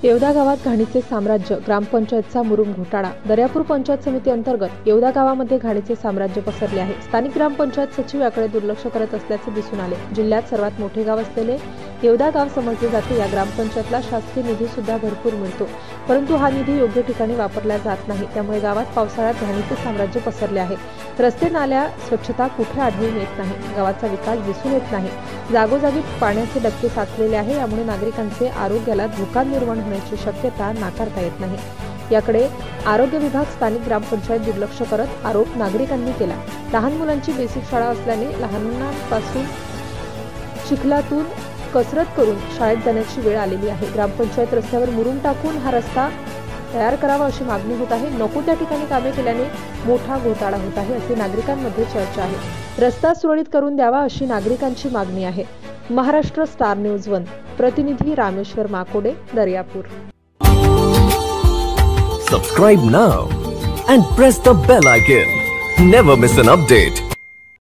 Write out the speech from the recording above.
येवदा गावात घाणीचे साम्राज्य, ग्रामपंचायतचा मुरुम घोटाळा। दर्यापूर पंचायत समिती अंतर्गत येवदा गावामध्ये घाणीचे साम्राज्य पसरले आहे। स्थानिक ग्रामपंचायत सचिव याकडे दुर्लक्ष करत असल्याचे दिसून आले। जिल्ह्यात सर्वात मोठे गाव असलेले येवदा गाव समजले जाते। या ग्रामपंचायतला शासकीय निधी सुद्धा भरपूर मिळतो, परंतु हा निधी योग्य ठिकाणी वापरला जात नाही। त्यामुळे गावात पावसाळ्यात घाणीचे साम्राज्य पसरले आहे। रस्ते, नाल्या, स्वच्छता कुठे आढळून येत नाही। गावाचा विकास दिसून येत नाही। जागोजागी पाण्याचे डबके साचलेले आहे। यामुळे नागरिकांचे आरोग्याला धोका निर्माण होण्याची शक्यता नाकारता येत नाही। याकडे आरोग्य विभाग, स्थानिक ग्रामपंचायत दुर्लक्ष करत आरोप नागरिकांनी केला। लहान मुलांची बेसिक शाळा असल्याने लहानांपासून चिखलातून कसरत करून शाळेत जाण्याची वेळ आलेली आहे। ग्रामपंचायत रस्त्यावर मुरुम टाकून हा रस्ता तयार करावा अशी मागणी होत आहे। नको त्या ठिकाणी कामे केल्याने मोठा घोटाळा होत आहे असे नागरिकांमध्ये चर्चा आहे। रस्ता सुरळीत करून द्यावा अशी नागरिकांची मागणी आहे। महाराष्ट्र स्टार न्यूज 1 प्रतिनिधी Rameshwar Makode, Daryapur. Subscribe now and press the bell icon. Never miss an update.